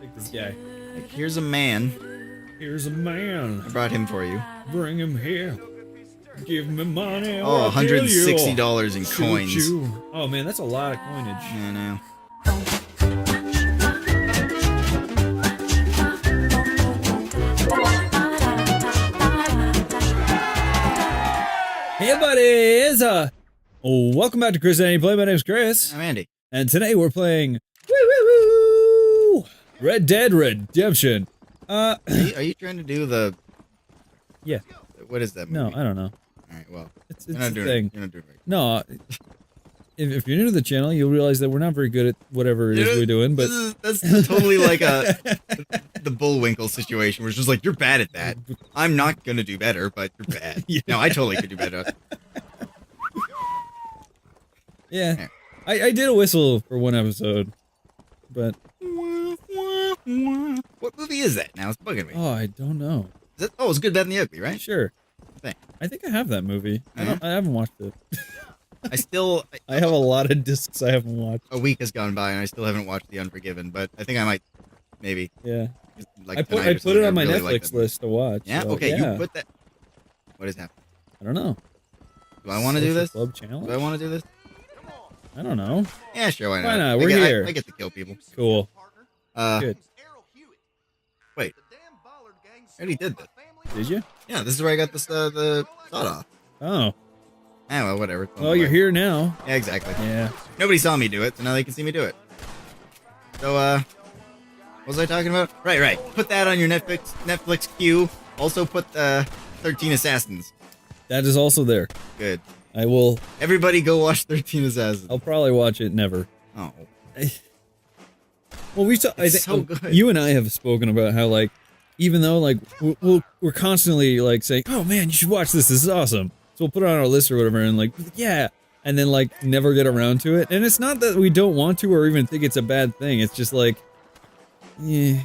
Take this guy. Like, here's a man. Here's a man. I brought him for you. Bring him here. Give me money. Oh, $160 in Shoot coins. you. Oh man, that's a lot of coinage. I know. Hey buddies! Welcome back to Chris and Andy Play. My name's Chris. I'm Andy. And today we're playing woo, Red Dead Redemption. Are you trying to do the... Yeah. What is that movie? No, I don't know. Alright, well. It's you're a not doing thing. it. You're not doing it right. No, if you're new to the channel, you'll realize that we're not very good at whatever it is we're doing, but... That's totally like the Bullwinkle situation, where it's just like, you're bad at that. I'm not gonna do better, but you're bad. Yeah. No, I totally could do better. Yeah. I did a whistle for one episode, but... What movie is that now? It's bugging me. Oh, I don't know. Is it, oh, it's Good, Bad, and the Ugly, right? Sure. Thanks. I think I have that movie. Yeah? I haven't watched it. I I have a lot of discs I haven't watched. A week has gone by and I still haven't watched The Unforgiven, but I think I might, maybe. Yeah. Like I tonight put or it something. on my I really like Netflix that movie. list to watch. Yeah? So, Okay, yeah. you put that... What is happening? I don't know. Do I want to do Social this? Club challenge? Do I want to do this? I don't don't know. Yeah, sure, why not? Why not? We're here. I get to kill people. Cool. Good. Good. Wait. I already did this. Did you? Yeah, this is where I got the sawed off. Oh. Ah, well, whatever. Well, you're here now. Yeah, exactly. Yeah. Nobody saw me do it, so now they can see me do it. So, what was I talking about? Right. Put that on your Netflix queue. Also put 13 Assassins. That is also there. Good. I will. Everybody go watch 13 Assassins. I'll probably watch it never. Oh. Well, I think so good. You and I have spoken about how, like, even though, like, we're constantly, like, saying, oh, man, you should watch this. This is awesome. So we'll put it on our list or whatever, and, like, yeah. And then, like, never get around to it. And it's not that we don't want to or even think it's a bad thing. It's just, like, yeah.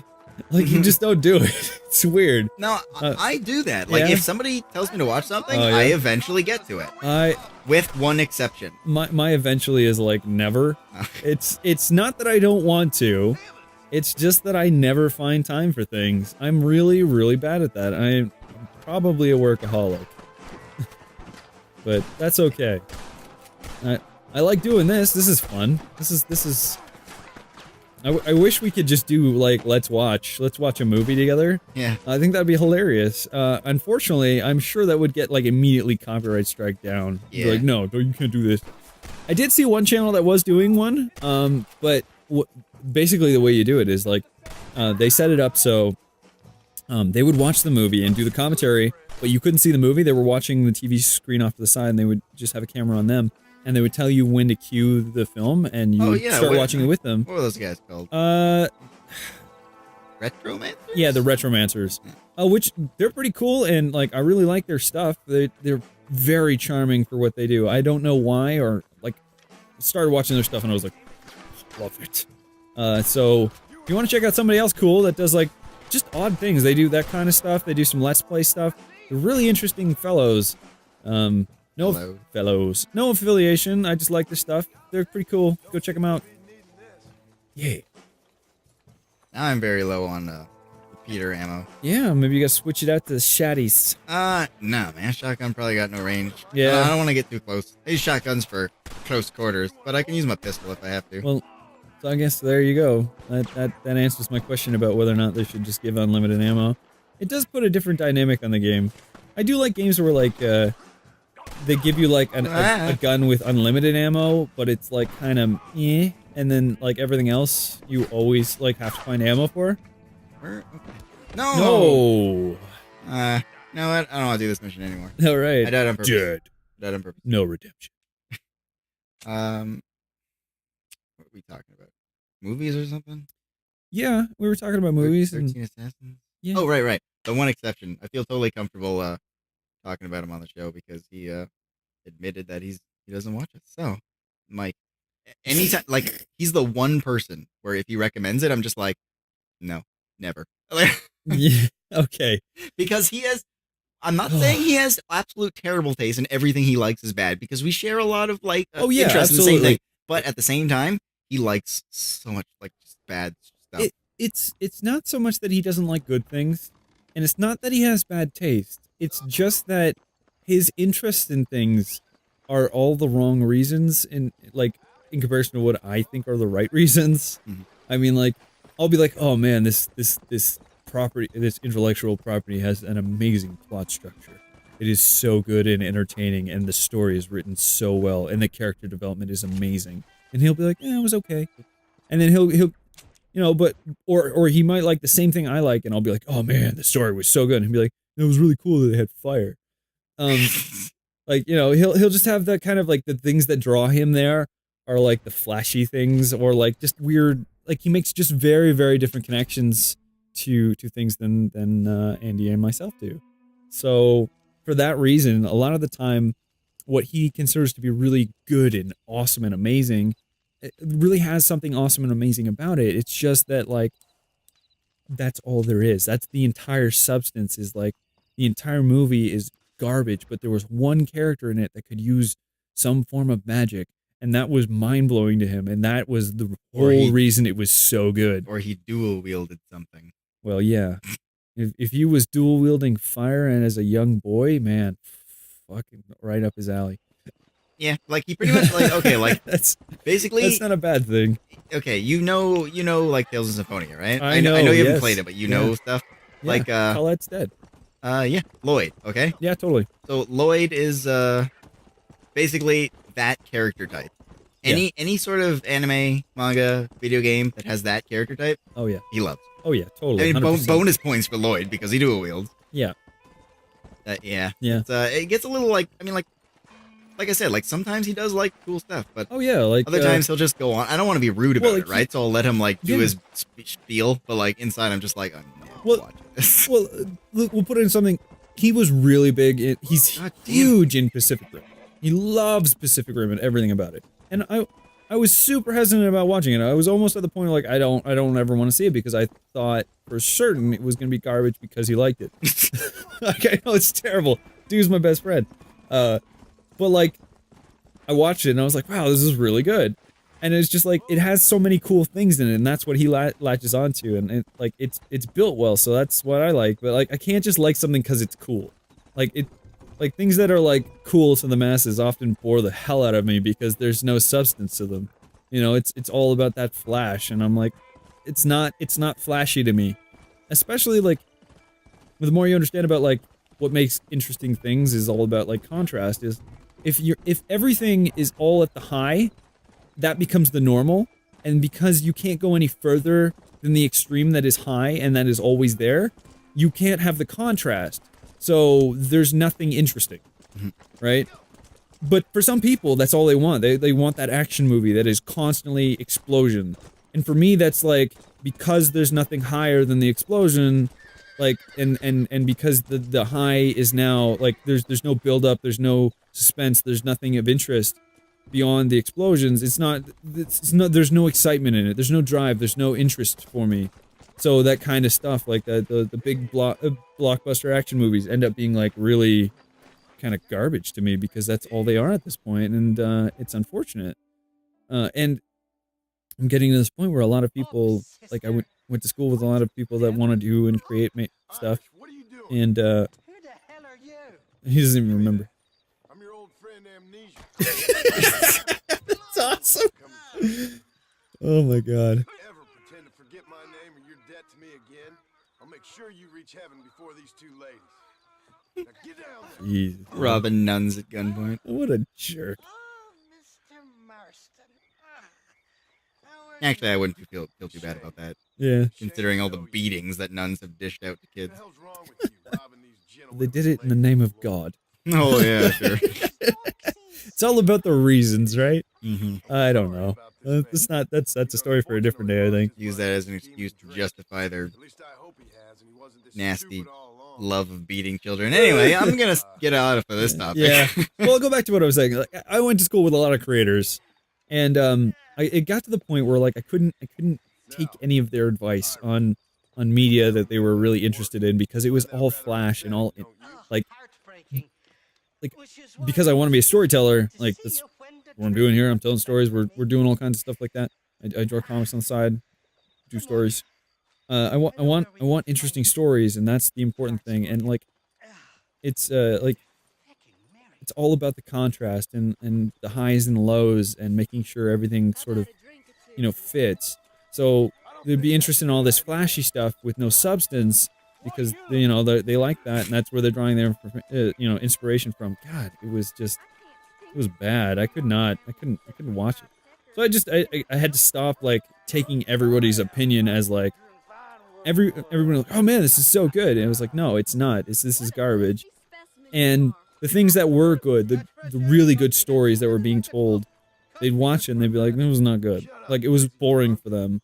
Like, you just don't do it. It's weird. No, I do that. Like, yeah? if somebody tells me to watch something, Oh, yeah? I eventually get to it. With one exception. My eventually is, like, never. It's not that I don't want to. It's just that I never find time for things. I'm really, really bad at that. I'm probably a workaholic. But that's okay. I like doing this. This is fun. This is... I wish we could just do, like, let's watch a movie together. Yeah. I think that'd be hilarious. Unfortunately, I'm sure that would get, like, immediately copyright strike down. Yeah. Be like, no, you can't do this. I did see one channel that was doing one, but basically the way you do it is, like, they set it up so they would watch the movie and do the commentary, but you couldn't see the movie. They were watching the TV screen off to the side, and they would just have a camera on them. And they would tell you when to cue the film, and you would start watching it with them. What were those guys called? Retromancers? Yeah, the Retromancers. Which, they're pretty cool, and, like, I really like their stuff. They're very charming for what they do. I don't know why, or, like, started watching their stuff, and I was like, love it. So, if you want to check out somebody else cool that does, like, just odd things, they do that kind of stuff, they do some Let's Play stuff. They're really interesting fellows. No fellows. No affiliation, I just like their stuff. They're pretty cool. Go check them out. Yeah. Now I'm very low on Peter ammo. Yeah, maybe you gotta switch it out to the shotties. No, man. Shotgun probably got no range. Yeah. I don't want to get too close. I use shotguns for close quarters, but I can use my pistol if I have to. Well, so I guess there you go. That answers my question about whether or not they should just give unlimited ammo. It does put a different dynamic on the game. I do like games where, like, they give you, like, a gun with unlimited ammo, but it's, like, kind of and then, like, everything else you always, like, have to find ammo for. Okay. No! No, I don't want to do this mission anymore. Alright. I died on purpose. Dead. Died on purpose. No redemption. What are we talking about? Movies or something? Yeah, we were talking about movies. 13 Assassins? Yeah. Oh, right. The one exception. I feel totally comfortable, talking about him on the show because he, admitted that he doesn't watch it. So, Mike, anytime, like, he's the one person where if he recommends it, I'm just like, no, never. Yeah, okay. Because I'm not saying he has absolute terrible taste and everything he likes is bad, because we share a lot of, like, interest in the same thing. But at the same time, he likes so much, like, just bad stuff. it's not so much that he doesn't like good things, and it's not that he has bad taste. It's just that his interests in things are all the wrong reasons, in in comparison to what I think are the right reasons. Mhm. I mean, like, I'll be like, oh man, this property, this intellectual property has an amazing plot structure. It is so good and entertaining, and the story is written so well, and the character development is amazing. And he'll be like, yeah, it was okay. And then he'll but or he might like the same thing I like, and I'll be like, oh man, the story was so good. And he'll be like, it was really cool that they had fire. He'll just have that kind of like the things that draw him there are like the flashy things, or like just weird. Like he makes just very, very different connections to things than Andy and myself do. So for that reason, a lot of the time, what he considers to be really good and awesome and amazing, it really has something awesome and amazing about it. It's just that, like, that's all there is. That's the entire substance, is like the entire movie is garbage, but there was one character in it that could use some form of magic, and that was mind-blowing to him, and that was the whole reason it was so good. Or he dual-wielded something. Well, yeah. If he was dual-wielding fire and as a young boy, man, fucking right up his alley. Yeah, like he pretty much like, okay, like that's basically not a bad thing. Okay, you know like Tales of Symphonia, right? I know you haven't yes. played it, but you know stuff. Yeah, like Colette's dead. Yeah, Lloyd, okay? Yeah, totally. So Lloyd is basically that character type. Any sort of anime, manga, video game that has that character type, oh yeah, he loves. Oh yeah, totally. I mean, bonus points for Lloyd because he dual wields. Yeah. Yeah. Yeah. It gets a little like, I mean, like I said, like sometimes he does like cool stuff, but oh yeah, like other times he'll just go on. I don't want to be rude about it, right? So I'll let him like do Yeah. his spiel, but like inside I'm just like, I'm not watching this. well, look, we'll put it in something. He was really big. He's God damn. huge in Pacific Rim. He loves Pacific Rim and everything about it. And I was super hesitant about watching it. I was almost at the point where, like, I don't ever want to see it because I thought for certain it was gonna be garbage because he liked it. Like, I know it's terrible. Dude's my best friend. But like, I watched it and I was like, wow, this is really good. And it's just like, it has so many cool things in it, and that's what he latches onto, and it's built well, so that's what I like. But like, I can't just like something because it's cool. Like things that are like cool to the masses often bore the hell out of me because there's no substance to them. You know, it's all about that flash, and I'm like, it's not flashy to me. Especially like, the more you understand about like what makes interesting things is all about like contrast. Is if everything is all at the high, that becomes the normal, and because you can't go any further than the extreme that is high and that is always there, you can't have the contrast. So there's nothing interesting, right? But for some people, that's all they want. They want that action movie that is constantly explosion. And for me, that's like, because there's nothing higher than the explosion, like, and because the high is now, like, there's no build-up, there's no suspense, there's nothing of interest beyond the explosions. There's no excitement in it, there's no drive, there's no interest for me. So that kind of stuff, like the big blockbuster action movies, end up being like really kind of garbage to me because that's all they are at this point, and it's unfortunate. And I'm getting to this point where a lot of people, like, I went to school with a lot of people that want to do and create stuff, and Who the hell are you? he doesn't even remember. I'm your old friend Amnesia. That's awesome. Oh my god. If you ever pretend to forget my name or your debt to me again, I'll make sure you reach heaven before these two ladies. Now get down there. Jesus. Robbing nuns at gunpoint. What a jerk. Oh, Mr. Marston. Actually, I wouldn't feel too bad about that, Yeah. considering all the beatings that nuns have dished out to What kids. the hell's wrong with you, robbing these gentlemen? They did it in the name of God. Oh yeah, sure. It's all about the reasons, right? Mm-hmm. I don't know. That's a story for a different day, I think. Use that as an excuse to justify their At least I hope he has, and he wasn't this nasty stupid all along. love of beating children. Anyway, I'm gonna get out of this topic. Yeah. Well, I'll go back to what I was saying. Like, I went to school with a lot of creators, and it got to the point where like I couldn't take any of their advice on media that they were really interested in because it was all flash and all like because I want to be a storyteller. Like, that's what I'm doing here. I'm telling stories. We're doing all kinds of stuff like that. I draw comics on the side, do stories. I want interesting stories, and that's the important thing. And like, it's like it's all about the contrast and the highs and lows, and making sure everything sort of fits. So they'd be interested in all this flashy stuff with no substance because they like that, and that's where they're drawing their inspiration from. God, it was bad. I couldn't watch it. So I had to stop like taking everybody's opinion as like everyone was like, oh man, this is so good. And it was like, no, it's not. This is garbage. And the things that were good, the really good stories that were being told, they'd watch it and they'd be like, that was not good. Like, it was boring for them.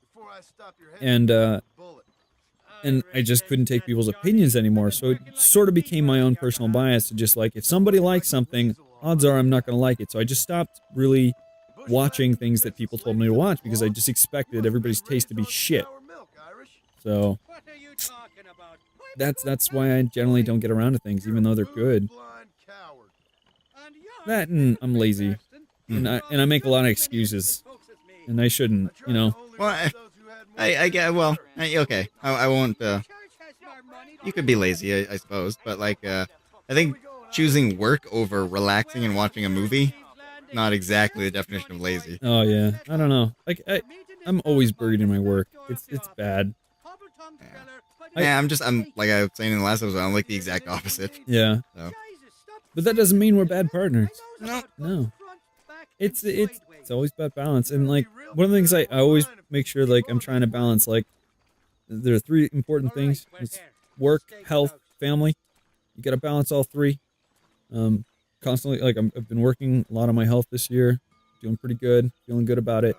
And I just couldn't take people's opinions anymore. So it sort of became my own personal bias to just like, if somebody likes something, odds are I'm not going to like it. So I just stopped really watching things that people told me to watch because I just expected everybody's taste to be shit. So that's why I generally don't get around to things, even though they're good. That and I'm lazy, and I make a lot of excuses, and I shouldn't, Well, I get. Well, okay. I won't. You could be lazy, I suppose, but like, I think choosing work over relaxing and watching a movie, not exactly the definition of lazy. Oh yeah, I don't know. Like I'm always buried in my work. It's bad. Yeah, I'm like I was saying in the last episode, I'm like the exact opposite. Yeah. So. But that doesn't mean we're bad partners. No. It's always about balance. And like one of the things I always make sure like I'm trying to balance, like there are 3 important things. It's work, health, family. You gotta balance all 3. Constantly, like I've been working a lot on my health this year, doing pretty good, feeling good about it.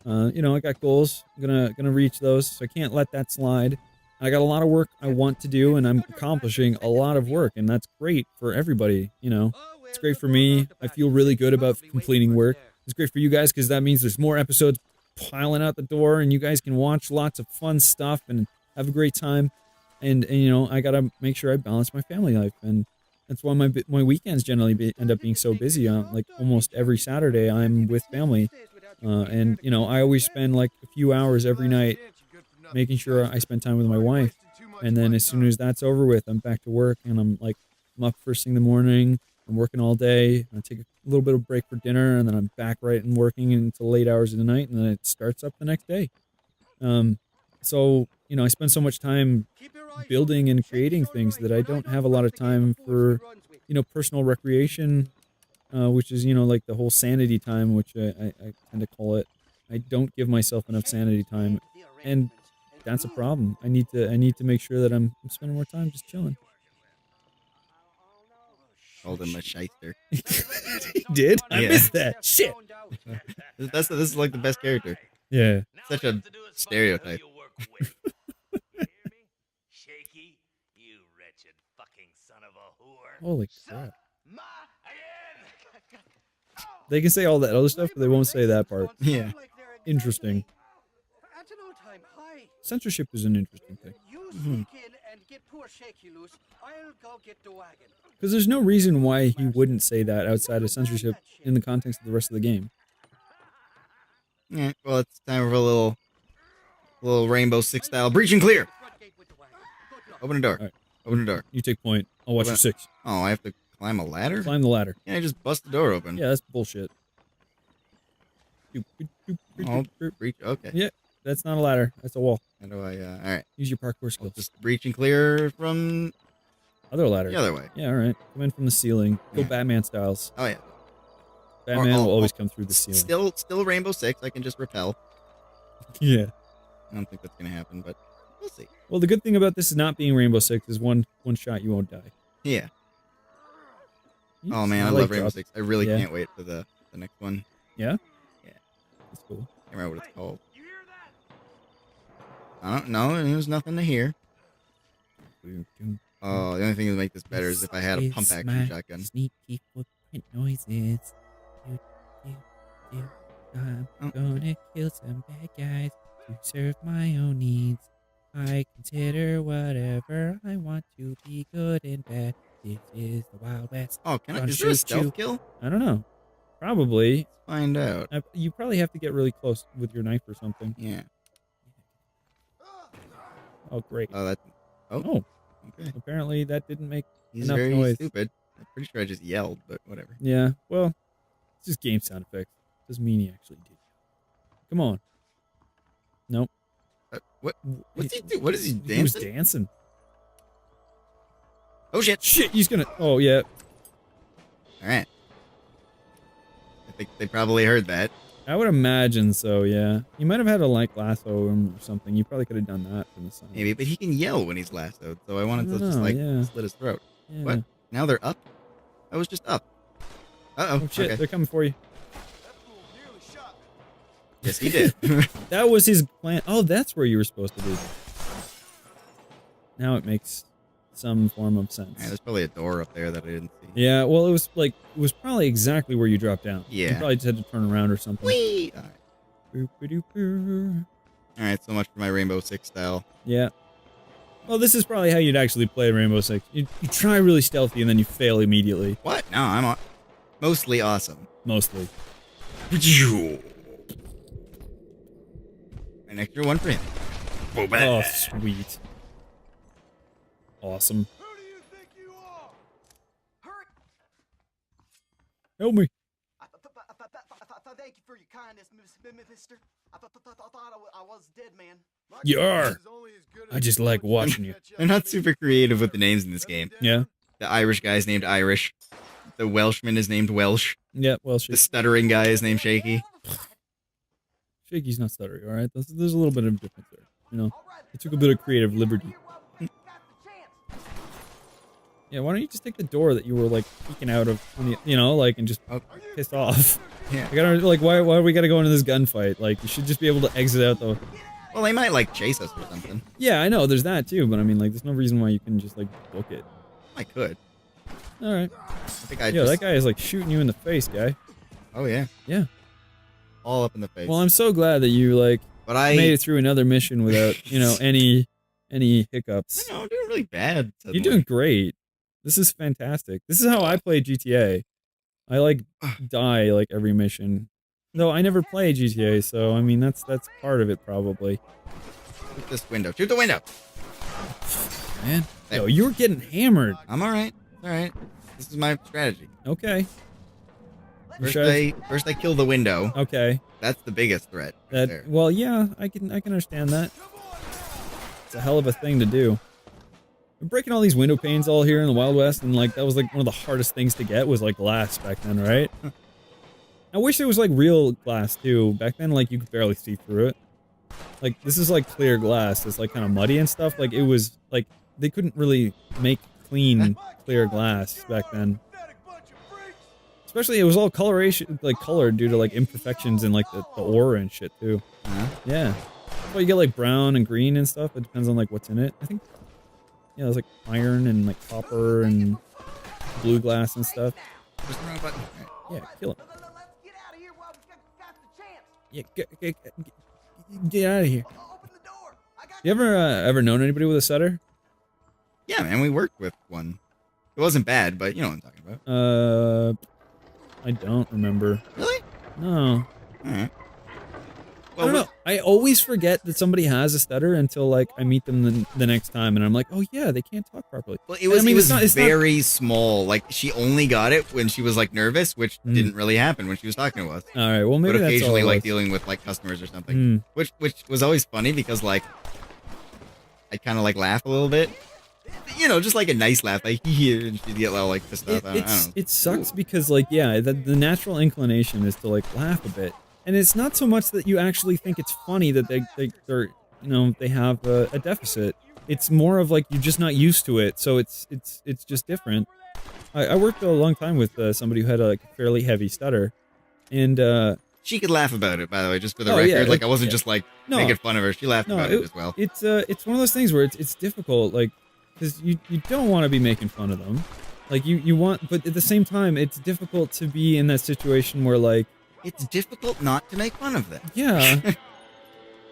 I got goals. I'm gonna reach those, so I can't let that slide. I got a lot of work I want to do, and I'm accomplishing a lot of work, and that's great for everybody, It's great for me. I feel really good about completing work. It's great for you guys, because that means there's more episodes piling out the door, and you guys can watch lots of fun stuff and have a great time. And I gotta make sure I balance my family life, and that's why my weekends generally end up being so busy. Like almost every Saturday, I'm with family, and I always spend like a few hours every night making sure I spend time with my wife. And then as soon as that's over with, I'm back to work, and I'm up first thing in the morning. I'm working all day. I take a little bit of break for dinner, and then I'm back right and working until late hours of the night, and then it starts up the next day. So I spend so much time building and creating things that I don't have a lot of time for, personal recreation, which is, like the whole sanity time, which I tend to call it. I don't give myself enough sanity time, and that's a problem. I need to make sure that I'm spending more time just chilling. Called him a shyster. He did? I missed that. Shit. This is like the best character. Yeah. Such a stereotype. Shaky, you wretched fucking son of a whore. Holy crap. They can say all that other stuff, but they won't say that part. Yeah. Interesting. Censorship is an interesting thing. Because there's no reason why he wouldn't say that outside of censorship in the context of the rest of the game. Yeah, well, it's time for a little Rainbow Six style breach and clear. Open the door. All right. Open the door. You take point. I'll watch your 6. Oh, I have to climb a ladder? Climb the ladder. Yeah, I just bust the door open. Yeah, that's bullshit. Oh, breach. Okay. Yeah, that's not a ladder. That's a wall. How do I, all right. Use your parkour I'll skills. just breach and clear from Other ladder. the other way. Yeah, all right. Come in from the ceiling. Go Yeah. Batman styles. Oh, yeah. Batman Or- will always come through the ceiling. Still Rainbow Six. I can just repel. Yeah. I don't think that's going to happen, but we'll see. Well, the good thing about this is not being Rainbow Six is one shot you won't die. Yeah. You Oh, man, I like love Rainbow drops. Six. I really Yeah. can't wait for the next one. Yeah? Yeah. That's cool. Can't remember what it's called. I don't know. There's nothing to hear. Oh, the only thing that would make this better is if I had a pump action shotgun. Sneaky footprint noises. I'm gonna kill some bad guys to serve my own needs. I consider whatever I want to be good and bad. This is the Wild West. Oh, can I? Gonna Is there a shoot stealth you. kill? I don't know. Probably. Let's find out. You probably have to get really close with your knife or something. Yeah. Oh, great. Oh, that. Oh, Oh, okay. apparently that didn't make He's enough very noise. stupid. I'm pretty sure I just yelled, but whatever. Yeah, well, it's just game sound effects. Doesn't mean he actually did. Come on. Nope. What's he do? What is he dancing? He was dancing. Oh shit! Shit, he's gonna. Oh, yeah. All right. I think they probably heard that. I would imagine so, yeah. You might have had to, like, lasso him or something. You probably could have done that from the side. Maybe, but he can yell when he's lassoed, so I wanted to just like slit his throat. Yeah. What? Now they're up? I was just up. Uh-oh. Oh, shit, Okay. they're coming for you. That fool nearly shot me. Yes, he did. That was his plan. Oh, that's where you were supposed to be. Now it makes some form of sense. Yeah, there's probably a door up there that I didn't see. Yeah, well, it was probably exactly where you dropped down. Yeah. You probably just had to turn around or something. Whee! All right. Boop-a-doop-boo. All right, so much for my Rainbow Six style. Yeah. Well, this is probably how you'd actually play Rainbow Six. You try really stealthy and then you fail immediately. What? No, I'm mostly awesome. Mostly. An extra one for him. Oh, sweet. Awesome. Who do you think you are? Hurt. Help me. Thank you for your kindness, mister. I thought I was dead, man. My You kindness are. is only as good I as just yours. like watching you. They're not super creative with the names in this game. Yeah. The Irish guy's named Irish. The Welshman is named Welsh. Yeah, well, The stuttering guy is named Shaky. Shaky's not stuttering, alright? There's a little bit of difference there. You know? It took a bit of creative liberty. Yeah, why don't you just take the door that you were, like, peeking out of, when you know, like, and just piss off? Yeah. I gotta, like, why do we gotta go into this gunfight? Like, you should just be able to exit out the... Well, they might, like, chase us or something. Yeah, I know, there's that too, but I mean, like, there's no reason why you can just, like, book it. I could. Alright. I think I Yeah, just... that guy is, like, shooting you in the face, guy. Oh, yeah. Yeah. All up in the face. Well, I'm so glad that you, like, But I... made it through another mission without, you know, any hiccups. I know, I'm doing really bad suddenly. You're doing great. This is fantastic. This is how I play GTA. I like die like every mission. Though I never play GTA, so I mean that's part of it probably. Shoot this window. Shoot the window! Man, yo, you're getting hammered. I'm alright. Alright. This is my strategy. Okay. First I kill the window. Okay. That's the biggest threat. Right That there. well, yeah, I can understand that. It's a hell of a thing to do. We're breaking all these window panes all here in the Wild West, and like that was like one of the hardest things to get was like glass back then, right? I wish it was like real glass too. Back then, like you could barely see through it. Like this is like clear glass. It's like kind of muddy and stuff. Like it was like they couldn't really make clean clear glass back then. Especially it was all coloration, like colored due to like imperfections in like the ore and shit too. Huh? Yeah. Well, you get like brown and green and stuff. It depends on like what's in it. I think. Yeah, there's like iron and like copper and blue glass and stuff. Push the wrong button. Alright. Yeah, kill him. Let's get out of here while we got the chance. Yeah, get out of here. Open the door. I got You ever known anybody with a stutter? Yeah, man, we worked with one. It wasn't bad, but you know what I'm talking about. I don't remember. Really? No. Alright. I don't know. I always forget that somebody has a stutter until like I meet them the next time, and I'm like, oh yeah, they can't talk properly. Well, it was, I mean, it was it's not- very small. Like, she only got it when she was, like, nervous, which didn't really happen when she was talking to us. All right, well maybe But that's all occasionally, it like, was. dealing with, like, customers or something. Which was always funny because, like, I'd kind of, like, laugh a little bit. You know, just, like, a nice laugh. Like, here, and she'd get all, like, pissed off. I don't know. It sucks because like yeah, the natural inclination is to like laugh a bit, and it's not so much that you actually think it's funny that they're you know they have a deficit. It's more of like you're just not used to it, so it's just different. I worked a long time with somebody who had a fairly heavy stutter, and She could laugh about it, by the way, just for the Oh, record. yeah, Like, I wasn't just, like, No. making fun of her. She laughed about it as well. It's one of those things where it's difficult, like, because you don't want to be making fun of them, like you want, but at the same time, it's difficult to be in that situation where like, It's difficult not to make fun of them. yeah.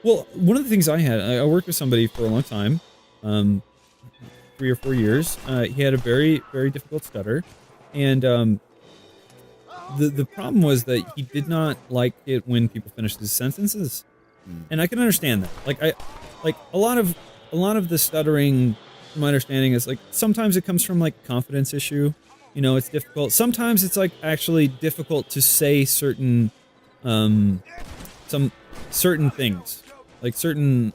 Well, one of the things I worked with somebody for a long time, 3 or 4 years. He had a very very difficult stutter, and the problem was that he did not like it when people finished his sentences. And I can understand that. Like a lot of a lot of the stuttering, from my understanding, is like sometimes it comes from like confidence issue. You know, it's difficult. Sometimes it's like actually difficult to say certain, some certain things, like certain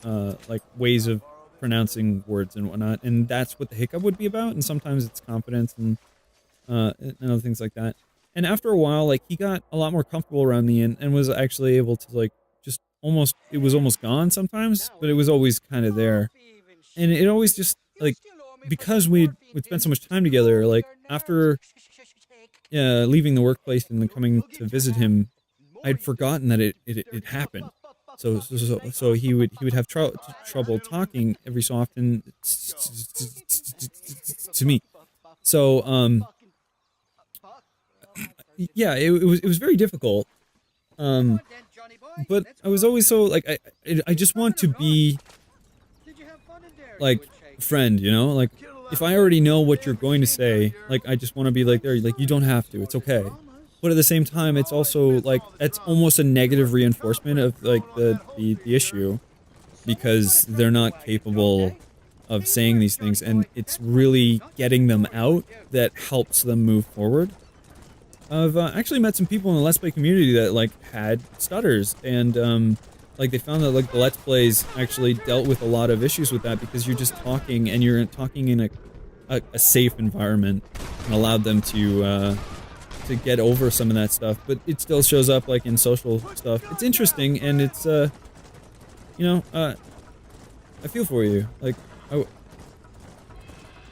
like ways of pronouncing words and whatnot, and that's what the hiccup would be about. And sometimes it's confidence and other things like that. And after a while, like, he got a lot more comfortable around me and was actually able to, like, just almost, it was almost gone sometimes, but it was always kind of there. And it always just, like, because we'd spent so much time together, like, after leaving the workplace and then coming to visit him, I'd forgotten that it happened. So he would have trouble talking every so often to me. So, yeah, it was very difficult. But I was always so, like, I just want to be, like, a friend, you know? Like, if I already know what you're going to say, like, I just want to be like, there, like, you don't have to, it's okay. But at the same time, it's also, like, it's almost a negative reinforcement of, like, the issue. Because they're not capable of saying these things, and it's really getting them out that helps them move forward. I've actually met some people in the Let's Play community that, like, had stutters, and, like, they found that, like, the Let's Plays actually dealt with a lot of issues with that because you're just talking, and you're talking in a safe environment, and allowed them to get over some of that stuff, but it still shows up, like, in social stuff. It's interesting, and it's, you know, I feel for you. Like,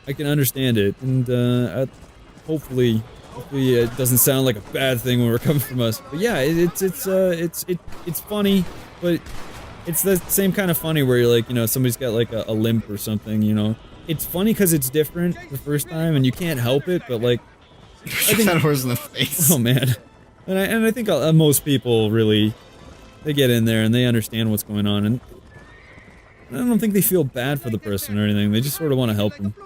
I can understand it, and, hopefully it doesn't sound like a bad thing when we're coming from us. But yeah, it's funny, but it's the same kind of funny where you're like, you know, somebody's got like a limp or something, you know. It's funny because it's different the first time and you can't help it, but like, I think that horse in the face. Oh man, and I think most people really, they get in there and they understand what's going on, and I don't think they feel bad for the person or anything. They just sort of want to help them.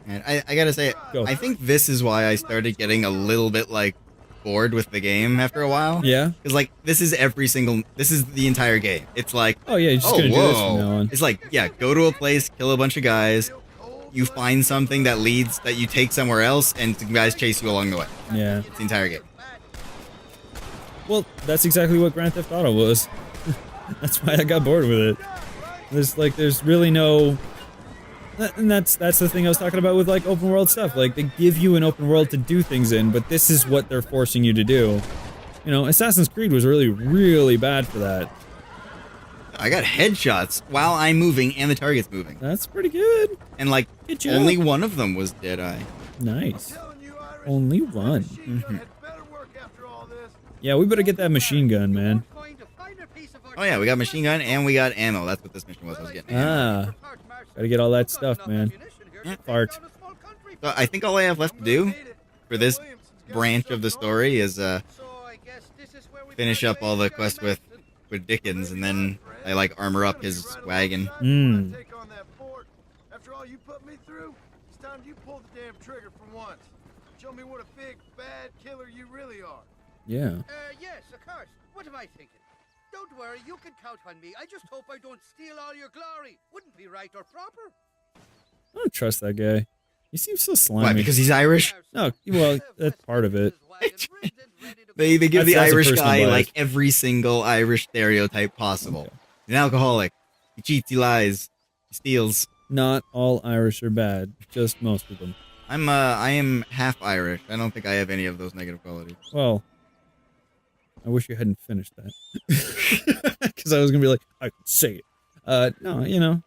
And I gotta say, I think this is why I started getting a little bit, like, bored with the game after a while. Yeah? Because, like, this is the entire game. It's like, oh yeah, you're just gonna do this from now on. It's like, yeah, go to a place, kill a bunch of guys, you find something that you take somewhere else, and the guys chase you along the way. Yeah. It's the entire game. Well, that's exactly what Grand Theft Auto was. That's why I got bored with it. There's really no... And that's the thing I was talking about with, like, open world stuff. Like, they give you an open world to do things in, but this is what they're forcing you to do. You know, Assassin's Creed was really, really bad for that. I got headshots while I'm moving and the target's moving. That's pretty good. And, like, only one of them was Deadeye. Nice. Only one. Mm-hmm. Yeah, we better get that machine gun, man. Oh yeah, we got machine gun and we got ammo. That's what this mission was. I was getting ammo. Gotta get all that stuff, man. Fart. So I think all I have left to do for this branch of the story is finish up all the quests with Dickens, and then I like armor up his wagon. Hmm. After all you put me through, it's time you pull the damn trigger for once. Show me what a big bad killer you really are. Yeah. Yes, of course. What am I thinking? Don't worry, you can count on me. I just hope I don't steal all your glory. Wouldn't be right or proper. I don't trust that guy. He seems so slimy. Why, because he's Irish? No, well, that's part of it. They give the That's a Irish personal guy, bias. like, every single Irish stereotype possible. Okay. He's an alcoholic. He cheats, he lies, he steals. Not all Irish are bad, just most of them. I am half Irish. I don't think I have any of those negative qualities. Well, I wish you hadn't finished that. Because I was gonna be like, I could say it. No, you know.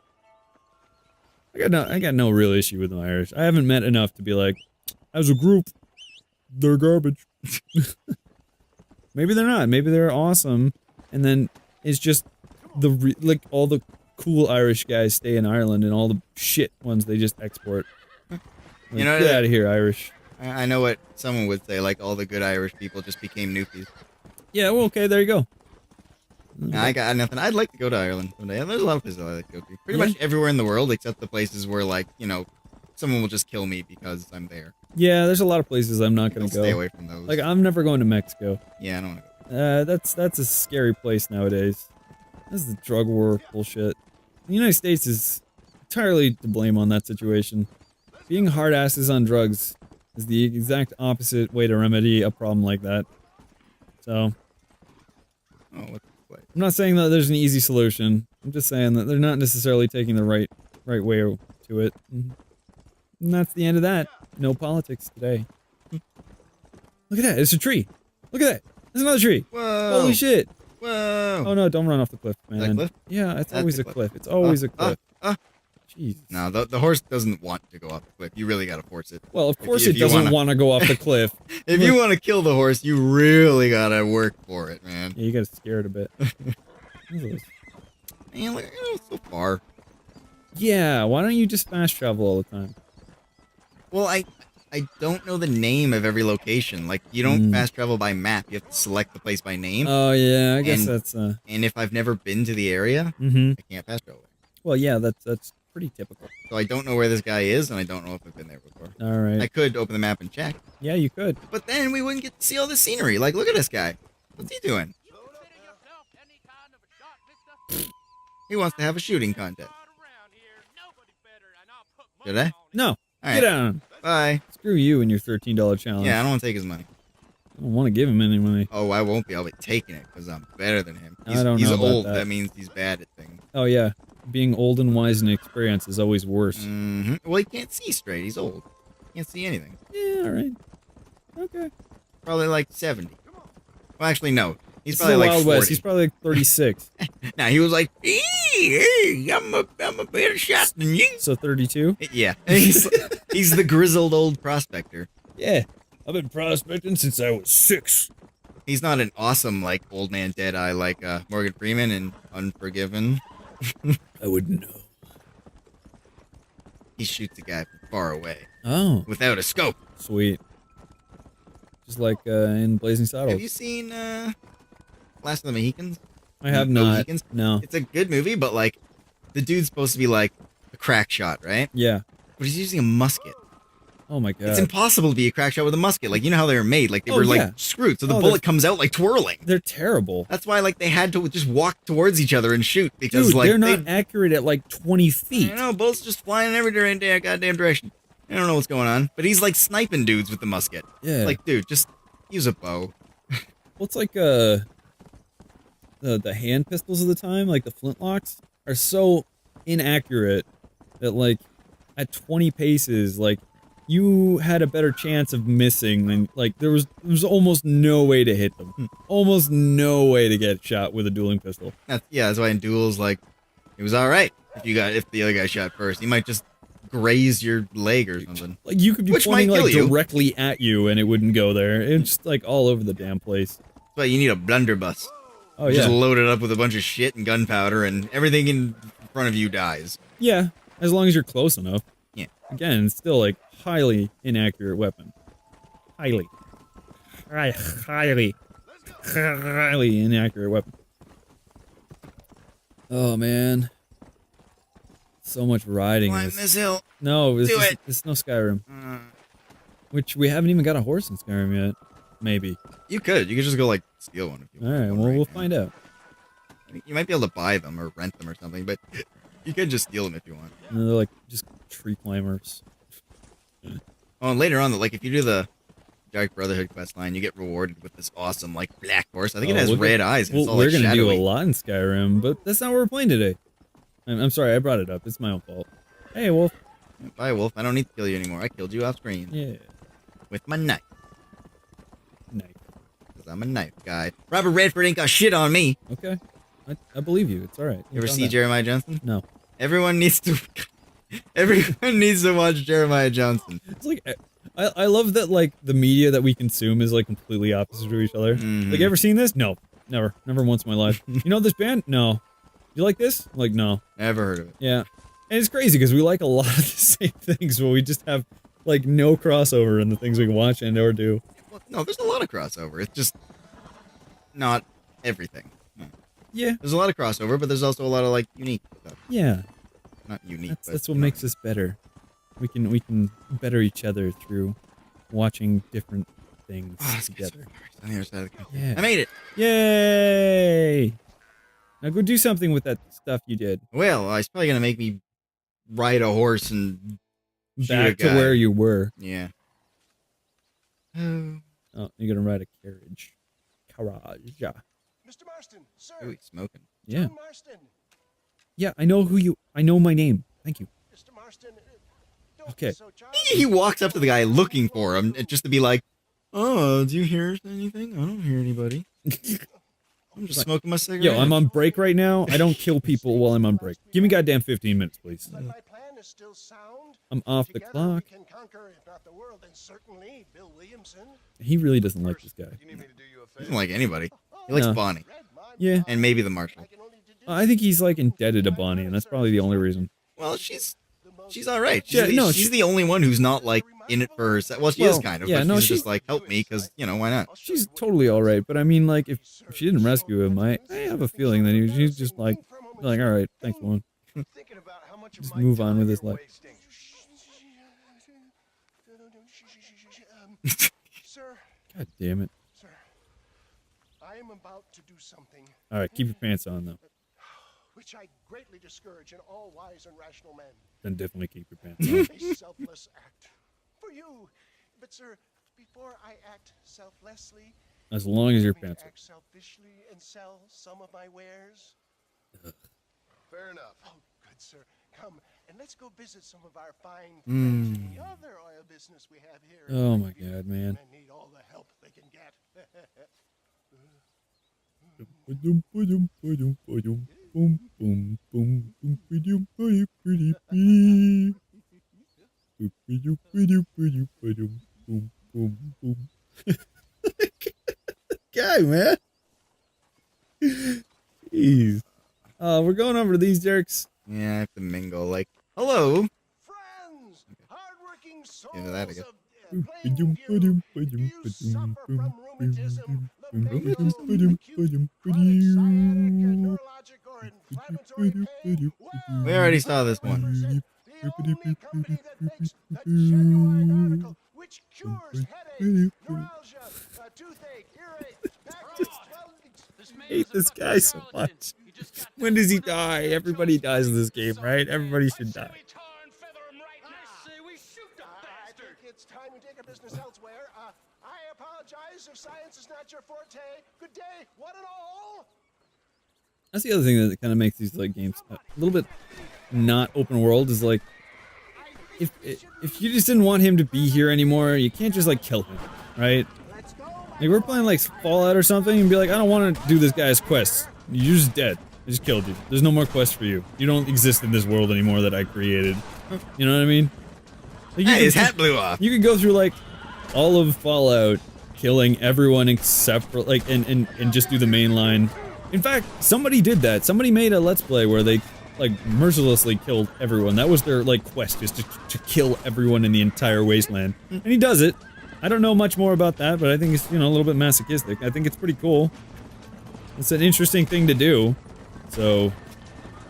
I got no real issue with the Irish. I haven't met enough to be like, as a group, they're garbage. Maybe they're not. Maybe they're awesome. And then it's just like all the cool Irish guys stay in Ireland, and all the shit ones they just export. Like, You know, get out of here, Irish. I know what someone would say, like, all the good Irish people just became newfies. Yeah, well, okay, there you go. I got nothing. I'd like to go to Ireland someday. There's a lot of places I like to go to. Pretty Yeah. much everywhere in the world, except the places where, like, you know, someone will just kill me because I'm there. Yeah, there's a lot of places I'm not gonna I'll go. stay away from those. Like, I'm never going to Mexico. Yeah, I don't want to go. That's a scary place nowadays. This is the drug war bullshit. The United States is entirely to blame on that situation. Being hard asses on drugs is the exact opposite way to remedy a problem like that. So, Oh, what's this place? I'm not saying that there's an easy solution. I'm just saying that they're not necessarily taking the right way to it. And that's the end of that. No politics today. Look at that, it's a tree. Look at that. There's another tree. Whoa. Holy shit. Whoa. Oh no, don't run off the cliff, man. Is that a cliff? Yeah, it's That's always a a cliff. cliff. It's always a cliff. Jeez. No, the horse doesn't want to go off the cliff. You really gotta force it. Well, of course if it you doesn't wanna- want to go off the cliff. If you want to kill the horse, you really gotta work for it, man. Yeah, you gotta scare it a bit. Man, look, it's so far. Yeah, why don't you just fast travel all the time? Well, I don't know the name of every location. Like, you don't fast travel by map. You have to select the place by name. Oh yeah, I guess And- that's And if I've never been to the area, mm-hmm. I can't fast travel. Well, yeah, that's pretty typical. So I don't know where this guy is, and I don't know if I've been there before. All right. I could open the map and check, Yeah, you could. but then we wouldn't get to see all the scenery. Like, look at this guy. What's he doing? He wants to have a shooting contest. Should I? No. All right. Get on. Bye. Screw you and your $13 challenge. Yeah, I don't want to take his money. I don't want to give him any money. Oh, I won't be. I'll be taking it because I'm better than him. I don't he's know about old. that. That means he's bad at things. Oh yeah, being old and wise and experienced is always worse. Mm-hmm. Well, he can't see straight. He's old. Can't see anything. Yeah, all right. Okay. Probably like 70. Well, actually, no. He's It's probably the like Wild 40. West. He's probably like 36. Nah, he was like, hey, I'm a better shot than you. So 32. Yeah. He's the grizzled old prospector. Yeah. I've been prospecting since I was 6. He's not an awesome, like, old man Deadeye like Morgan Freeman in Unforgiven. I wouldn't know. He shoots a guy from far away Oh, without a scope. sweet. Just like in Blazing Saddles. Have you seen Last of the Mohicans? I have No not. Mohicans? No. It's a good movie, but, like, the dude's supposed to be, like, a crack shot, right? Yeah. But he's using a musket. Oh my god. It's impossible to be a crack shot with a musket. Like, you know how they were made? Like, they Oh, were, like, yeah. screwed, so the Oh, bullet comes out, like, twirling. They're terrible. That's why, like, they had to just walk towards each other and shoot, because, Dude, like, they're not accurate at like 20 feet. I know, bullets just flying in every goddamn direction. I don't know what's going on, but he's, like, sniping dudes with the musket. Yeah. Like, dude, just use a bow. Well, it's like the hand pistols of the time, like the flintlocks, are so inaccurate that like at 20 paces, like you had a better chance of missing than like there was almost no way to hit them. Almost no way to get shot with a dueling pistol. That's why in duels, like, it was alright if the other guy shot first. He might just graze your leg or something. Like you could be Which pointing might like kill you. directly at you and it wouldn't go there. It's just like all over the damn place. That's why you need a blunderbuss. Oh Just yeah. load it up with a bunch of shit and gunpowder, and everything in front of you dies. Yeah, as long as you're close enough. Yeah. Again, it's still like highly inaccurate weapon. Highly inaccurate weapon. Oh man. So much riding. Climb this hill. No, Do it. it's no Skyrim. Which we haven't even got a horse in Skyrim yet. Maybe. You could just go, like, steal one if you want. Alright, well we'll find out. You might be able to buy them or rent them or something, but you could just steal them if you want. And they're like just tree climbers. Oh, and later on, like, if you do the Dark Brotherhood quest line, you get rewarded with this awesome, like, black horse. I think it has red eyes. And it's all, we're like, gonna do shadowy. a lot in Skyrim, but that's not what we're playing today. I'm sorry, I brought it up. It's my own fault. Hey, Wolf. Bye, Wolf. I don't need to kill you anymore. I killed you off screen. Yeah. With my knife. Nice. Because I'm a knife guy. Robert Redford ain't got shit on me. Okay. I believe you. It's all right. You ever see Jeremiah Johnson? No. Everyone needs to watch Jeremiah Johnson. It's like I love that like the media that we consume is like completely opposite to each other. Mhm. Like, ever seen this? No. Never once in my life. You know this band? No. You like this? Like, no. Never heard of it. Yeah. And it's crazy because we like a lot of the same things, but we just have like no crossover in the things we watch and or do. Well, no, there's a lot of crossover. It's just not everything. Yeah. There's a lot of crossover, but there's also a lot of, like, unique stuff. Yeah. Not unique, but That's what makes us better. We can better each other through watching different things together. On the other side of the country. Yeah. I made it. Yay! Now go do something with that stuff you did. Well, he's probably gonna make me ride a horse and shoot a Back to guy. where you were. Yeah. Oh, you're gonna ride a carriage. Carriage. Yeah. Mr. Marston, sir. Oh, he's smoking. Yeah. John Marston. Yeah, I know who you. I know my name. Thank you. Mr. Marston, don't Okay. be so childish. He walks up to the guy looking for him, just to be like, "Oh, do you hear anything? I don't hear anybody. I'm just smoking my cigarette." Yo, I'm on break right now. I don't kill people while I'm on break. Give me goddamn 15 minutes, please. But my plan is still sound. I'm off the Together clock. we can conquer, if not the world, then certainly Bill Williamson. He really doesn't like this guy. You need me to do you a He doesn't like anybody. He likes No. Bonnie Read my Yeah. mind. and maybe the marshal. I can only deduce I think he's like indebted to Bonnie, and that's probably the only reason. Well, she's all right. She's, Yeah, no, she's the only one who's not like in it for herself. Well, she is Well, kind of. yeah, but no, she's she's- just like, help me, because why not? She's totally all right, but I mean, like, if she didn't rescue him, I have a feeling that he's just like, all right, thanks, one. Thinking about how much of Just my move on with time his you're life. wasting. Sir, God damn it. sir, I am about to do something All right, keep your pants on though. which I greatly discourage in all wise and rational men. Then definitely keep your pants on. A selfless act for you. But sir, before I act selflessly, As long as your let me pants are. act selfishly and sell some of my wares. Fair enough. Oh, good sir. Come and let's go visit some of our fine friends in the other oil business we have here. Oh my god, man. Men need all the help they can get. Guy, man. Jeez. We're going over to these jerks. Yeah, I have to mingle. Like, hello. Friends, hardworking souls Into that again. of plain view, do you suffer from rheumatism, lumbago, acute chronic sciatic, neurologic, or inflammatory pain? Well, We already saw this one. the only company that makes the genuine article, which cures headache, neuralgia, toothache, earache, backache, I hate this guy so much. When does he die? Everybody dies in this game, right? Everybody should die. I think it's time we take our business elsewhere. I apologize if science is not your forte. Good day, one and all. That's the other thing that kind of makes these like games a little bit not open world is like if you just didn't want him to be here anymore, you can't just like kill him, right? Like we're playing like Fallout or something and be like, I don't want to do this guy's quest. You're just dead. I just killed you. There's no more quest for you. You don't exist in this world anymore that I created. You know what I mean? Like, Hey, his hat blew off. You could go through like all of Fallout, killing everyone except for like and just do the main line. In fact, somebody did that. Somebody made a Let's Play where they like mercilessly killed everyone. That was their like quest, is to kill everyone in the entire wasteland. And he does it. I don't know much more about that, but I think it's, you know, a little bit masochistic. I think it's pretty cool. It's an interesting thing to do. So,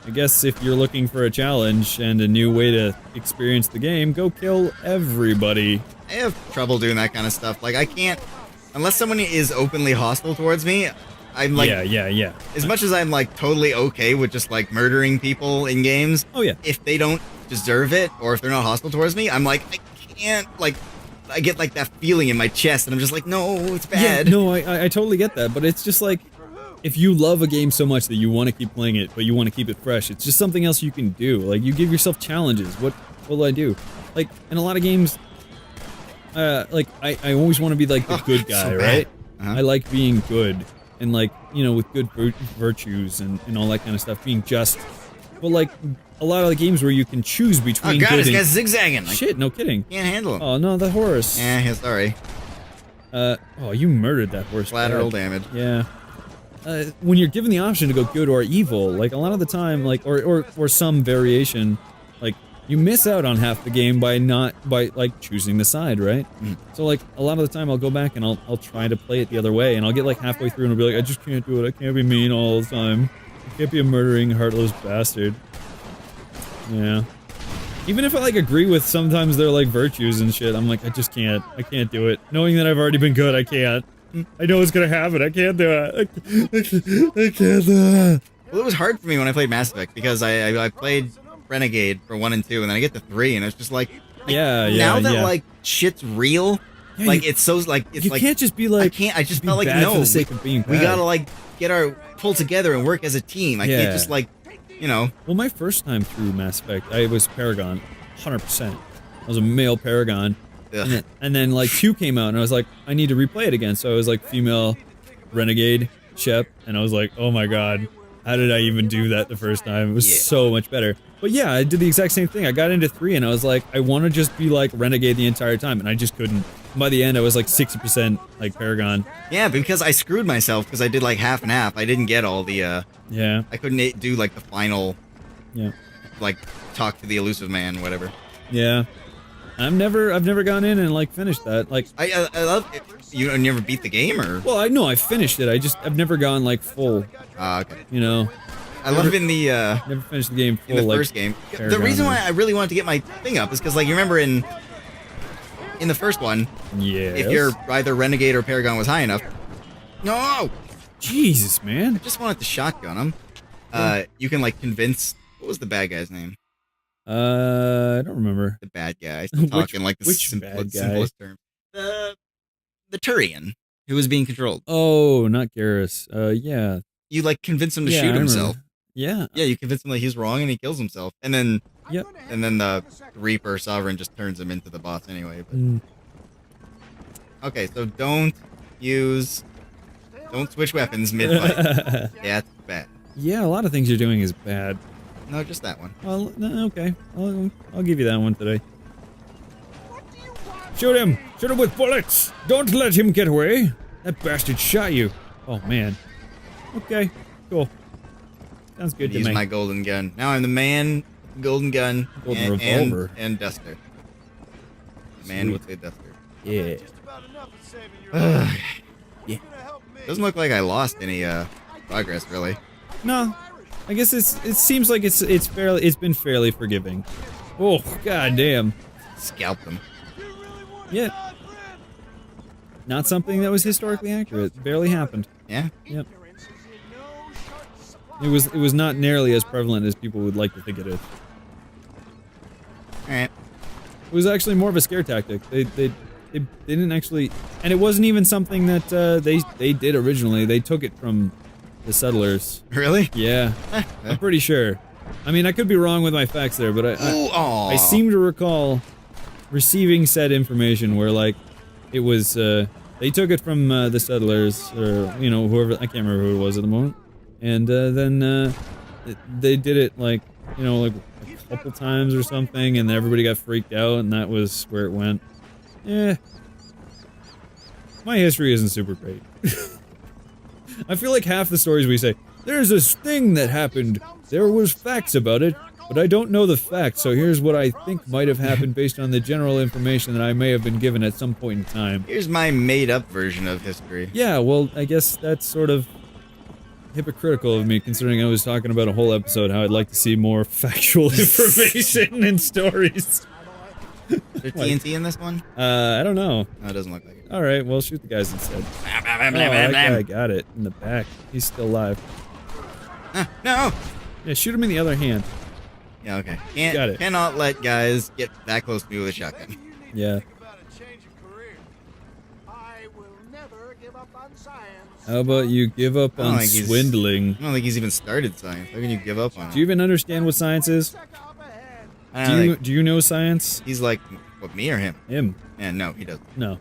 I guess if you're looking for a challenge and a new way to experience the game, go kill everybody. I have trouble doing that kind of stuff. Like, I can't, unless someone is openly hostile towards me, I'm like, Yeah. as much as I'm like totally okay with just like murdering people in games, Oh yeah. if they don't deserve it or if they're not hostile towards me, I'm like, I can't, like, I get like that feeling in my chest and I'm just like, no, it's bad. Yeah, no, I totally get that, but it's just like, if you love a game so much that you want to keep playing it, but you want to keep it fresh, it's just something else you can do. Like, you give yourself challenges. What will I do? Like, in a lot of games, like, I always want to be, like, the good guy, so bad. right? Uh-huh. I like being good, and, like, you know, with good virtues and all that kind of stuff, being just. But, like, a lot of the games where you can choose Oh between god, good this and... guy's zigzagging. I Shit, no kidding. can't handle him. Oh, no, the horse. Yeah, sorry. Oh, you murdered that horse. Collateral bad. damage. Yeah. When you're given the option to go good or evil, like a lot of the time, like or some variation, like you miss out on half the game by like choosing the side, right? So like a lot of the time I'll go back and I'll try to play it the other way, and I'll get like halfway through and I'll be like, I just can't do it. I can't be mean all the time. I can't be a murdering, heartless bastard. Yeah. Even if I like agree with sometimes their like virtues and shit, I'm like, I just can't. I can't do it. Knowing that I've already been good, I can't. I know it's gonna happen. I can't do it. I can't do it. Well, it was hard for me when I played Mass Effect because I played Renegade for 1 and 2, and then I get to 3, and it's just like, Yeah, now that yeah. like shit's real, Yeah, like you- it's so like it's you like can't just be like. I just be felt like bad no, for the sake of being we bad. gotta like pull together and work as a team. I Yeah. can't just like, you know. Well, my first time through Mass Effect, I was Paragon, 100%. I was a male Paragon, Ugh. and then like 2 came out, and I was like, I need to replay it again. So I was like female Renegade Shep, and I was like, oh my god, how did I even do that the first time? It was Yeah. so much better. But yeah, I did the exact same thing. I got into 3, and I was like, I want to just be like Renegade the entire time, and I just couldn't. By the end, I was like 60% like Paragon. Yeah, because I screwed myself because I did like half and half. I didn't get all the Yeah, I couldn't do like the final, yeah, like talk to the elusive man, whatever. yeah. I've never gone in and like finished that. Like, I love it. You never beat the game, or well, I know I finished it. I've never gone like full. okay. You know, I love in the never finished the game full. in the like, first game. The Paragon reason or- why I really wanted to get my thing up is because like you remember in the first one, Yes. if you're either Renegade or Paragon was high enough. No, Jesus, man. just wanted to shotgun him. You can like convince. What was the bad guy's name? I don't remember. The bad guy. Still Which- talking like the which bad guy? simplest term. The Turian who was being controlled. Oh, not Garrus. Yeah. You like convince him to Yeah, I shoot remember. himself. Yeah. Yeah, you convince him that he's wrong and he kills himself, and then Yep. the Reaper Sovereign just turns him into the boss anyway. But Mm. okay, so don't switch weapons mid fight. Yeah, that's bad. Yeah, a lot of things you're doing is bad. No, just that one. Well, no, okay. I'll give you that one today. Shoot him! Shoot him with bullets! Don't let him get away! That bastard shot you. Oh, man. Okay, cool. Sounds good to Use me. my golden gun. Now I'm the man, golden gun, Golden and revolver. and duster. Man Sweet. with a duster. Yeah. Just about enough of saving your Ugh. life. Yeah. You gonna help me? Doesn't look like I lost any progress really. No, I guess it seems like it's been fairly forgiving. Oh, goddamn. Scalped them. Yeah. Not something that was historically accurate. Barely happened. Yeah. Yep. It was not nearly as prevalent as people would like to think it is. All right. It was actually more of a scare tactic. They didn't actually, and it wasn't even something that they did originally. They took it from the settlers. Really? Yeah, I'm pretty sure. I mean, I could be wrong with my facts there, but Ooh, aw. I seem to recall receiving said information where like it was they took it from the settlers or you know whoever, I can't remember who it was at the moment, and then they did it like you know like a couple times or something, and everybody got freaked out, and that was where it went. Yeah, my history isn't super great. I feel like half the stories we say, there's this thing that happened, there was facts about it, but I don't know the facts, so here's what I think might have happened based on the general information that I may have been given at some point in time. Here's my made-up version of history. Yeah, well, I guess that's sort of hypocritical of me, considering I was talking about a whole episode how I'd like to see more factual information and stories. Is there TNT in this one? I don't know. No, it doesn't look like it. Alright, well, shoot the guys instead. Oh, that guy got it in the back. He's still alive. No! Yeah, shoot him in the other hand. Yeah, okay. Got it. Cannot let guys get that close to me with a shotgun. Yeah. Think about a change of career. I will never give up on science. How about you give up I don't on think he's- swindling? I don't think he's even started science. How can you give up on it? Do you even understand what science is? Check up ahead. I don't think- Do you know science? He's like, what, me or him? Him. Yeah, no, he doesn't. No.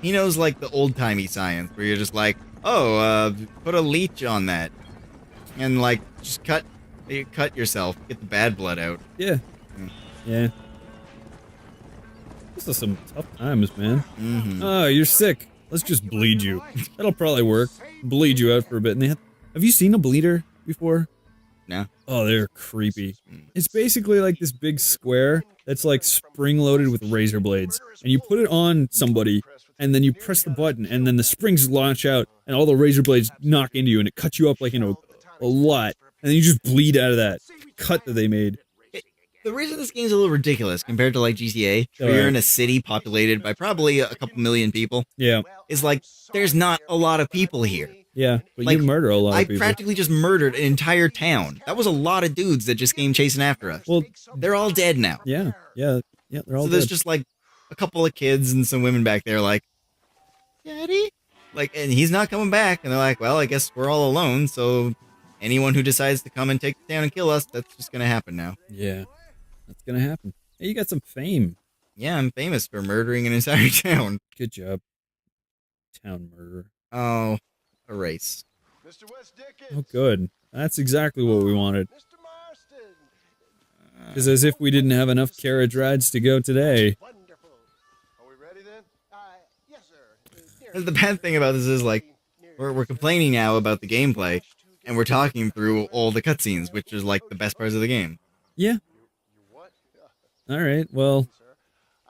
He knows like the old-timey science where you're just like, oh, put a leech on that. And like, just cut yourself, get the bad blood out. Yeah. Yeah. This is some tough times, man. Mm-hmm. Oh, you're sick. Let's just bleed you. That'll probably work. Bleed you out for a bit. And have you seen a bleeder before? No. Oh, they're creepy. It's basically like this big square that's like spring-loaded with razor blades. And you put it on somebody, and then you press the button, and then the springs launch out, and all the razor blades knock into you, and it cuts you up like, you know, a lot. And then you just bleed out of that cut that they made. The reason this game's a little ridiculous compared to like GTA, where Alright. you're in a city populated by probably a couple million people, Yeah. is like, there's not a lot of people here. Yeah, but Like, you murder a lot I of people. practically just murdered an entire town. That was a lot of dudes that just came chasing after us. Well, They're all dead now. yeah, they're all So there's dead. just like a couple of kids and some women back there like, Daddy? Like, and he's not coming back. And they're like, well, I guess we're all alone. So anyone who decides to come and take the town and kill us, that's just going to happen now. Yeah, that's gonna happen. Hey, you got some fame. Yeah, I'm famous for murdering an entire town. Good job, town murderer. Oh, erase. Mr. West Oh, Dickens. good. That's exactly what we wanted. Mr. Marston. It's as if we didn't have enough carriage rides to go today. Wonderful. Are we ready then? Yes, sir. The bad thing about this is, like, we're complaining now about the gameplay, and we're talking through all the cutscenes, which is, like, the best parts of the game. Yeah. You what? All right. Well,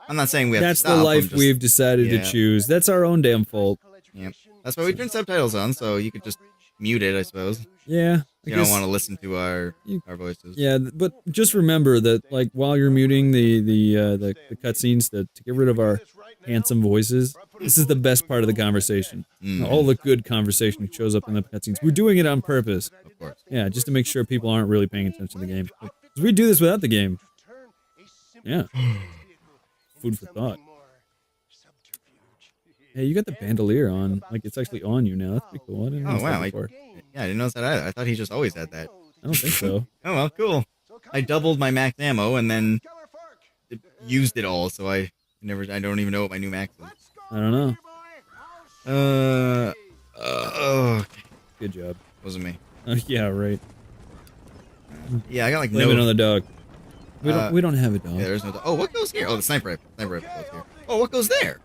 I'm not saying we have that's to stop. the life I'm just- we've decided yeah. to choose. That's our own damn fault. Yep. That's why we turned subtitles on, so you could just mute it, I suppose. Yeah. You don't want to listen to our voices. Yeah, but just remember that, like, while you're muting the cutscenes to get rid of our handsome voices, this is the best part of the conversation. All the good conversation shows up in the cutscenes. We're doing it on purpose. Of course. Yeah, just to make sure people aren't really paying attention to the game. 'Cause we do this without the game. Yeah. Food for thought. Hey, you got the bandolier on. Like, it's actually on you now. That's pretty cool. I didn't Oh, notice that wow. before. Yeah, I didn't notice that either. I thought he just always had that. I don't think so. Oh, well, cool. I doubled my max ammo and then used it all, so I don't even know what my new max is. I don't know. Oh, Good job. wasn't me. Yeah, right. Yeah, I got like Blame no. it on the dog. We don't have a dog. Yeah, there's no. Oh, what goes here? Oh, the sniper rifle. Sniper rifle goes here. Oh, what goes there?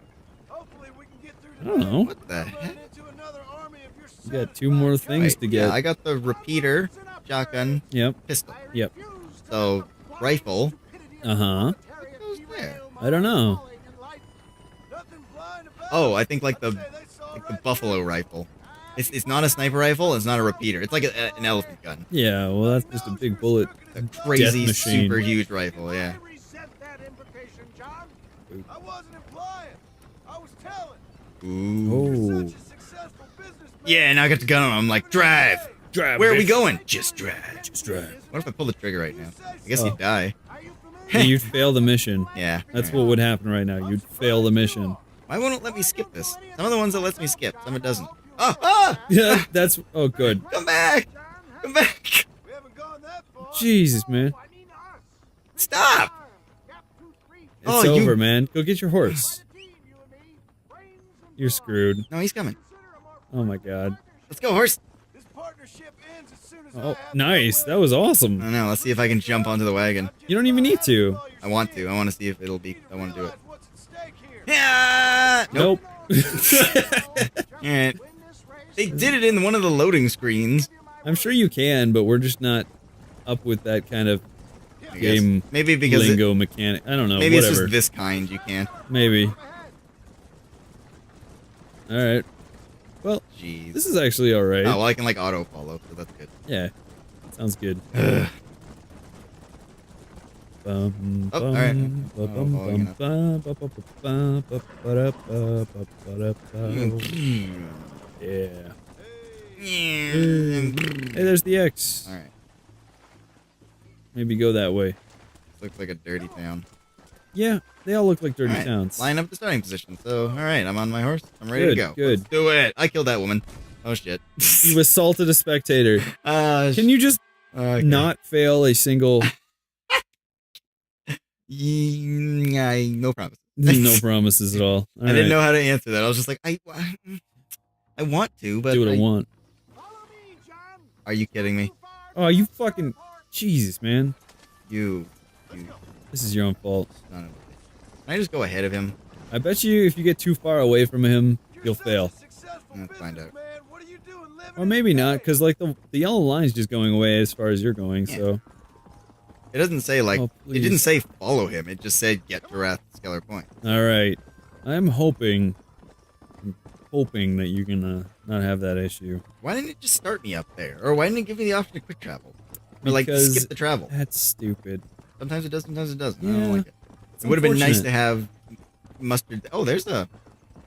Hopefully we can get through I don't know. What the heck? into another army of your You got two more things to get. Yeah, I got the repeater, shotgun, Yep. pistol. Yep. So rifle. Uh-huh. What goes there? I don't know. Oh, I think like the buffalo rifle. It's not a sniper rifle. It's not a repeater. It's like an elephant gun. Yeah, well, that's just a big bullet. A crazy, Death machine. super huge rifle. Yeah. I wasn't implying. I was telling. Ooh. Oh. Such a successful businessman. Yeah, now I got the gun on. I'm like, drive. Drive, Where are we bitch. going? Just drive. Just drive. What if I pull the trigger right now? I guess Oh. he'd die. And you'd fail the mission. Yeah. That's what would happen right now. You'd fail the mission. Why won't it let me skip this? Some of the ones that lets me skip, some it doesn't. Oh, ah! Yeah, that's... Oh, good. Come back! Come back! We haven't gone that far. Jesus, man. Stop! It's Oh, you- over, man. Go get your horse. You're screwed. No, he's coming. Oh, my God. Let's go, horse. This partnership ends as soon as Oh, nice. That was I awesome. don't know. Let's see if I can jump onto the wagon. You don't even need to. I want to. I want to see if it'll be. I want to do it. what's at stake here. Yeah! Nope. Alright. They did it in one of the loading screens. I'm sure you can, but we're just not up with that kind of I guess. game Maybe because lingo mechanic. I don't know. maybe Whatever. it's just this kind you can't. Maybe. All right. Well, Jeez. this is actually all right. Oh, well, I can like auto follow, so that's good. Yeah. Sounds good. Ugh. Bum, Oh, all right. bum, Oh, bum, well, you know. bum, ba, ba, ba, ba, ba, ba, da, ba, ba, ba, da, ba. Yeah. Hey, there's the X. All right. Maybe go that way. Looks like a dirty town. Yeah, they all look like dirty All right. towns. Line up the starting position. So, all right, I'm on my horse. I'm ready to Good, go. good. Let's do it. I killed that woman. Oh shit. You assaulted a spectator. Can you just okay. not fail a single... Yeah, no promise. No promises at all. I didn't know how to answer that. I was just like, I want to, but Do what I want. Are you kidding me? Oh, you fucking... Jesus, man. You This is your own fault. son of a bitch. Can I just go ahead of him? I bet you if you get too far away from him, you'll fail. Let's find out. Or maybe not, because like the yellow line's just going away as far as you're going, Yeah. so... It doesn't say like Oh, it didn't please. say follow him. It just said get to Wrath Scalar Point. Alright. I'm hoping that you can not have that issue. Why didn't it just start me up there? Or why didn't it give me the option to quick travel? Or like Because skip the travel? That's stupid. Sometimes it does, sometimes it doesn't. I Yeah. don't like it. It's It would have been nice unfortunate. to have mustard. Oh, there's a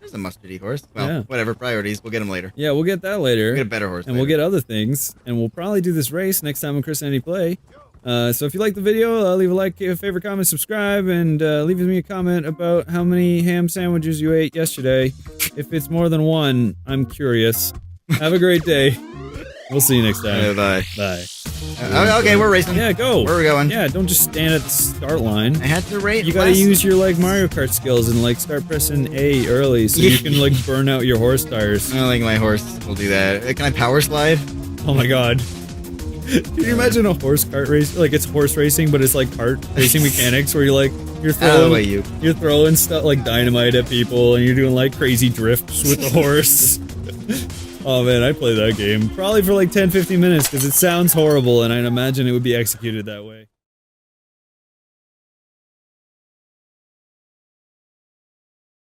There's a mustardy horse. Well, Yeah. whatever, priorities. We'll get him later. Yeah, we'll get that later. We'll get a better horse. And we'll later. get other things, and we'll probably do this race next time on Chris and Andy Play. So if you like the video, leave a like, a favorite, comment, subscribe, and leave me a comment about how many ham sandwiches you ate yesterday. If it's more than one, I'm curious. Have a great day. We'll see you next time. Bye. Bye. Okay, we're racing. Yeah, go. Where are we going? Yeah, don't just stand at the start line. I had to rate. You gotta use your like Mario Kart skills and like start pressing A early so you can like burn out your horse tires. I don't think my horse will do that. Can I power slide? Oh my god. Can you imagine a horse cart race? Like it's horse racing, but it's like kart racing mechanics where you're like you're throwing stuff like dynamite at people and you're doing like crazy drifts with the horse. Oh man, I play that game probably for like 10-15 minutes because it sounds horrible and I'd imagine it would be executed that way.